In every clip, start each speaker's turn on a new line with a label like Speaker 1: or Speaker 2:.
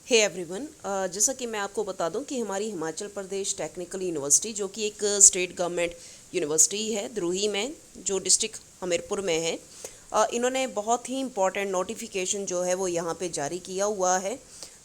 Speaker 1: Hey everyone, जैसा कि मैं आपको बता दूं कि हमारी हिमाचल प्रदेश टेक्निकल यूनिवर्सिटी जो कि एक स्टेट गवर्नमेंट यूनिवर्सिटी है द्रोही में, जो डिस्ट्रिक्ट हमीरपुर में है, इन्होंने बहुत ही इम्पॉर्टेंट नोटिफिकेशन जो है वो यहाँ पे जारी किया हुआ है।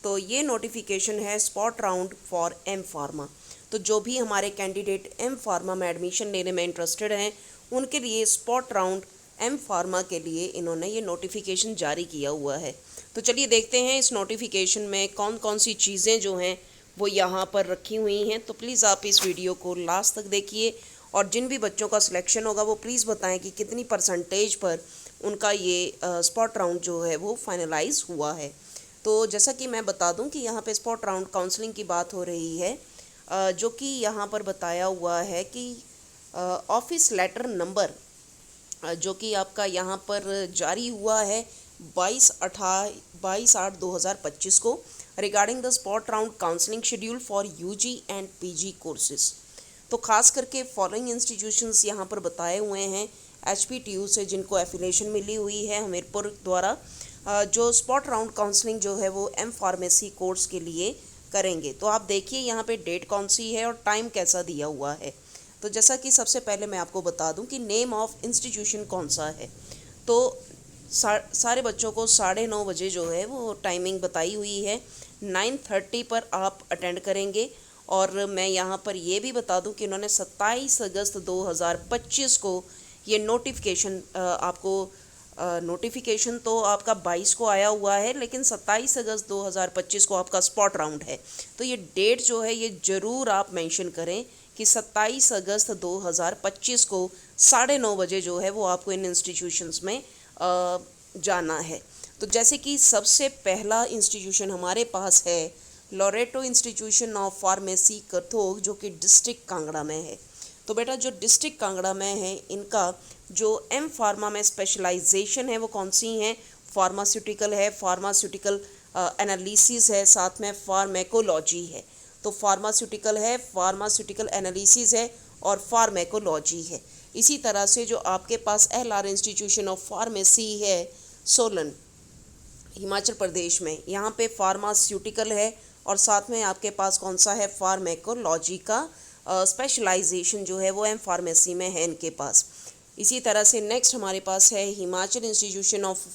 Speaker 1: तो ये नोटिफिकेशन है spot round for M pharma. तो जो भी हमारे कैंडिडेट एम फार्मा में एडमिशन लेने में इंटरेस्टेड हैं, उनके लिए स्पॉट राउंड एम फार्मा के लिए इन्होंने ये नोटिफिकेशन जारी किया हुआ है। तो चलिए देखते हैं इस नोटिफिकेशन में कौन कौन सी चीज़ें जो हैं वो यहाँ पर रखी हुई हैं। तो प्लीज़ आप इस वीडियो को लास्ट तक देखिए, और जिन भी बच्चों का सिलेक्शन होगा वो प्लीज़ बताएं कि कितनी परसेंटेज पर उनका ये स्पॉट राउंड जो है वो फाइनलाइज हुआ है। तो जैसा कि मैं बता दूं कि यहाँ पे स्पॉट राउंड काउंसलिंग की बात हो रही है, जो कि यहाँ पर बताया हुआ है कि ऑफिस लेटर नंबर जो कि आपका यहाँ पर जारी हुआ है 22/8/2025 को regarding the spot round counselling schedule for UG and PG courses. तो खास करके फॉलोइंग इंस्टीट्यूशंस यहाँ पर बताए हुए हैं एचपीटीयू से, जिनको एफिलिएशन मिली हुई है हमीरपुर द्वारा, जो स्पॉट राउंड काउंसलिंग जो है वो एम फार्मेसी कोर्स के लिए करेंगे। तो आप देखिए यहाँ पे डेट कौन सी है और टाइम कैसा दिया हुआ है। तो जैसा कि सबसे पहले मैं आपको बता दूं कि नेम ऑफ इंस्टीट्यूशन कौन सा है। तो सारे बच्चों को 9:30 बजे जो है वो टाइमिंग बताई हुई है, 9:30 पर आप अटेंड करेंगे। और मैं यहाँ पर ये भी बता दूं कि उन्होंने 27 अगस्त 2025 को ये नोटिफिकेशन आपको नोटिफिकेशन तो आपका 22 को आया हुआ है, लेकिन 27 अगस्त 2025 को आपका स्पॉट राउंड है। तो ये डेट जो है ये ज़रूर आप मेंशन करें कि 27 अगस्त 2025 को 9:30 बजे जो है वो आपको इन इंस्टीट्यूशंस में जाना है। तो जैसे कि सबसे पहला इंस्टीट्यूशन हमारे पास है लोरेटो इंस्टीट्यूशन ऑफ फार्मेसी करथोग, जो कि डिस्ट्रिक्ट कांगड़ा में है। तो बेटा जो डिस्ट्रिक्ट कांगड़ा में है, इनका जो एम फार्मा में स्पेशलाइजेशन है वो कौन सी हैं? फार्मास्यूटिकल है, फार्मास्यूटिकल एनालिसिस है, साथ में फार्मेकोलॉजी है। तो फार्मास्यूटिकल है, फार्मास्यूटिकल एनालिसिस है और फार्मेकोलॉजी है। इसी तरह से जो आपके पास एलआर इंस्टीट्यूशन ऑफ फार्मेसी है सोलन हिमाचल प्रदेश में, यहाँ पे फार्मास्यूटिकल है और साथ में आपके पास कौन सा है? फार्मेकोलॉजी का स्पेशलाइजेशन जो है वो एम फार्मेसी में है इनके पास। इसी तरह से नेक्स्ट हमारे पास है Himachal institution of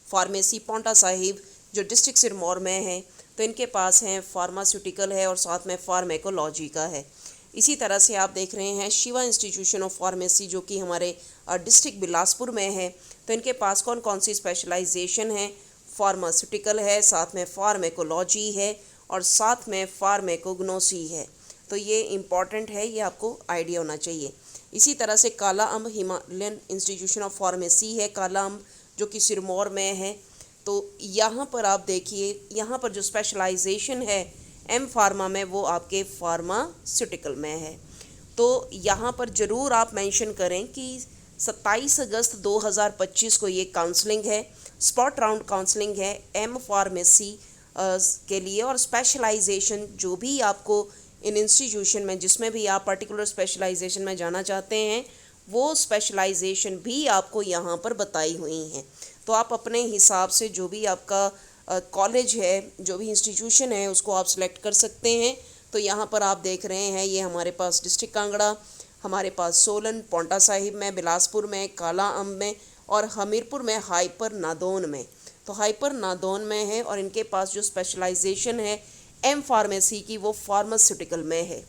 Speaker 1: pharmacy Paonta Sahib, जो डिस्ट्रिक्ट सिरमौर में है। तो इनके पास हैं फार्मास्यूटिकल है और साथ में फार्मेकोलॉजी का है। इसी तरह से आप देख रहे हैं शिवा इंस्टीट्यूशन ऑफ फार्मेसी, जो कि हमारे डिस्ट्रिक्ट बिलासपुर में है। तो इनके पास कौन कौन सी स्पेशलाइजेशन है? फार्मास्यूटिकल है, साथ में फार्मेकोलॉजी है और साथ में फार्मेकोग्नोसी है। तो ये इम्पॉर्टेंट है, ये आपको आइडिया होना चाहिए। इसी तरह से काला अम्ब हिमालयन इंस्टीट्यूशन ऑफ फार्मेसी है, काला अम्ब, जो कि सिरमौर में है। तो यहाँ पर आप देखिए, यहाँ पर जो स्पेशलाइजेशन है एम फार्मा में वो आपके फार्मास्यूटिकल में है। तो यहाँ पर ज़रूर आप मेंशन करें कि 27 अगस्त 2025 को ये काउंसलिंग है, स्पॉट राउंड काउंसलिंग है एम फार्मेसी के लिए। और स्पेशलाइजेशन जो भी आपको इन इंस्टीट्यूशन में, जिसमें भी आप पर्टिकुलर स्पेशलाइजेशन में जाना चाहते हैं, वो स्पेशलाइजेशन भी आपको यहाँ पर बताई हुई हैं। तो आप अपने हिसाब से जो भी आपका कॉलेज है, जो भी इंस्टीट्यूशन है, उसको आप सिलेक्ट कर सकते हैं। तो यहाँ पर आप देख रहे हैं ये हमारे पास डिस्ट्रिक्ट कांगड़ा, हमारे पास सोलन, पांवटा साहिब में, बिलासपुर में, काला अम्ब में और हमीरपुर में हाइपर नादौन में। तो हाइपर नादौन में है और इनके पास जो स्पेशलाइजेशन है एम फार्मेसी की वो फार्मास्यूटिकल में है।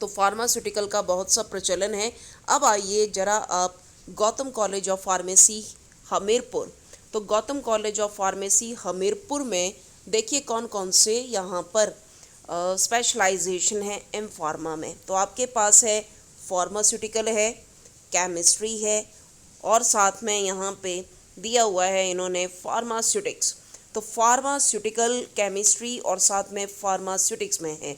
Speaker 1: तो फार्मास्यूटिकल का बहुत सा प्रचलन है। अब आइए ज़रा आप Gautam college of pharmacy Hamirpur, तो Gautam college of pharmacy Hamirpur में देखिए कौन कौन से यहाँ पर स्पेशलाइजेशन है एम फार्मा में। तो आपके पास है फार्मास्यूटिकल है, केमिस्ट्री है और साथ में यहाँ पे दिया हुआ है इन्होंने फार्मास्यूटिक्स। तो फार्मास्यूटिकल, केमिस्ट्री और साथ में फार्मास्यूटिक्स में है।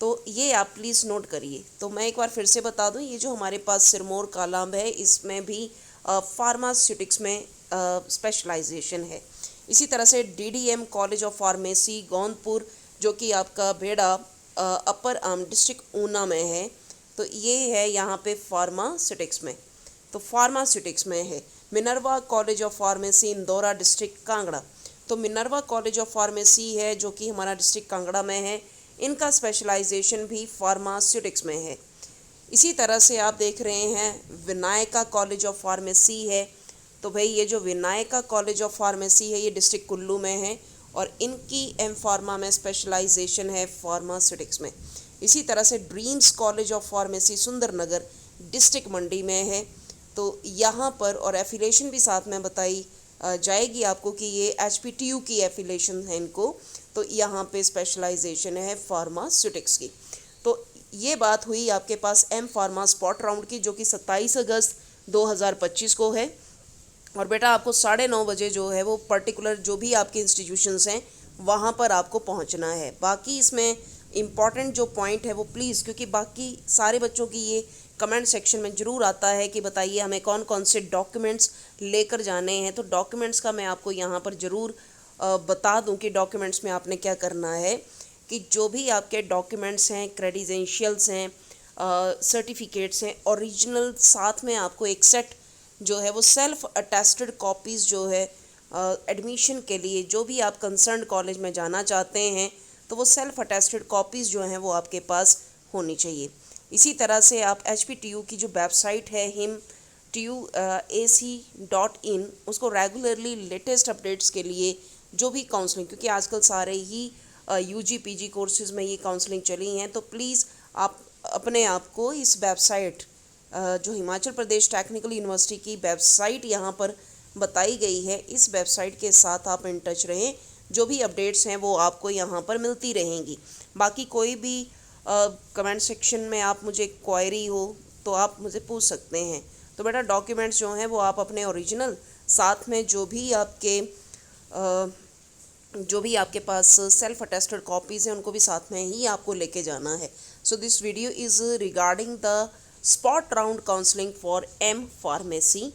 Speaker 1: तो ये आप प्लीज़ नोट करिए। तो मैं एक बार फिर से बता दूं, ये जो हमारे पास सिरमौर काला अम्ब है, इसमें भी फार्मास्यूटिक्स में स्पेशलाइजेशन है। इसी तरह से DDM college of pharmacy Gondpur, जो कि आपका बेड़ा अपर आर्म डिस्ट्रिक्ट ऊना में है। तो ये है यहाँ पे फार्मास्यूटिक्स में, तो फार्मास्यूटिक्स में है। Minerva college of pharmacy Indora district Kangra, तो मिनर्वा कॉलेज ऑफ फार्मेसी है जो कि हमारा डिस्ट्रिक्ट कांगड़ा में है, इनका स्पेशलाइजेशन भी फार्मास्यूटिक्स में है। इसी तरह से आप देख रहे हैं विनायका कॉलेज ऑफ फार्मेसी है, तो भाई ये जो विनायका कॉलेज ऑफ फार्मेसी है ये डिस्ट्रिक्ट कुल्लू में है और इनकी एम फार्मा में स्पेशलाइजेशन है फार्मास्यूटिक्स में। इसी तरह से dreams college of pharmacy Sundernagar district Mandi में है, तो यहाँ पर और एफिलेशन भी साथ में बताई जाएगी आपको कि ये HPTU की एफिलेशन है इनको, तो यहाँ पे स्पेशलाइजेशन है फार्मास्यूटिक्स की। तो ये बात हुई आपके पास एम फार्मा स्पॉट राउंड की, जो कि 27 अगस्त 2025 को है। और बेटा आपको 9:30 बजे जो है वो पर्टिकुलर जो भी आपके इंस्टीट्यूशंस हैं वहाँ पर आपको पहुँचना है। बाकी इसमें इम्पॉर्टेंट जो पॉइंट है वो प्लीज़, क्योंकि बाकी सारे बच्चों की ये कमेंट सेक्शन में ज़रूर आता है कि बताइए हमें कौन कौन से डॉक्यूमेंट्स लेकर जाने हैं, तो डॉक्यूमेंट्स का मैं आपको यहाँ पर ज़रूर बता दूं कि डॉक्यूमेंट्स में आपने क्या करना है कि जो भी आपके डॉक्यूमेंट्स हैं, क्रेडेंशियल्स हैं, सर्टिफिकेट्स हैं, ओरिजिनल, साथ में आपको एक सेट जो है वो सेल्फ अटेस्टेड कॉपीज़ जो है एडमिशन के लिए, जो भी आप कंसर्न कॉलेज में जाना चाहते हैं तो वो सेल्फ अटेस्टेड कॉपीज़ जो हैं वो आपके पास होनी चाहिए। इसी तरह से आप HPTU की जो वेबसाइट है himtuac.in, उसको रेगुलरली लेटेस्ट अपडेट्स के लिए जो भी काउंसलिंग, क्योंकि आजकल सारे ही UG PG कोर्सेज़ में ये काउंसलिंग चली हैं, तो प्लीज़ आप अपने आप को इस वेबसाइट जो हिमाचल प्रदेश टेक्निकल यूनिवर्सिटी की वेबसाइट यहाँ पर बताई गई है, इस वेबसाइट के साथ आप इन टच रहें। जो भी अपडेट्स हैं वो आपको यहाँ पर मिलती रहेंगी। बाकी कोई भी कमेंट सेक्शन में आप मुझे क्वायरी हो तो आप मुझे पूछ सकते हैं। तो बेटा डॉक्यूमेंट्स जो हैं वो आप अपने ओरिजिनल, साथ में जो भी आपके पास सेल्फ अटेस्टेड कॉपीज़ हैं उनको भी साथ में ही आपको लेके जाना है। So this video is regarding the spot round counselling for M pharmacy.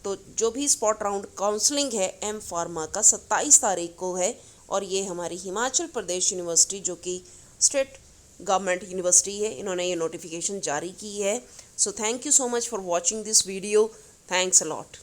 Speaker 1: तो जो भी स्पॉट राउंड काउंसलिंग है एम फार्मा का 27 तारीख को है, और ये हमारी हिमाचल प्रदेश यूनिवर्सिटी जो कि स्टेट गवर्नमेंट यूनिवर्सिटी है, इन्होंने ये नोटिफिकेशन जारी की है। So thank you so much for watching this video. Thanks a lot.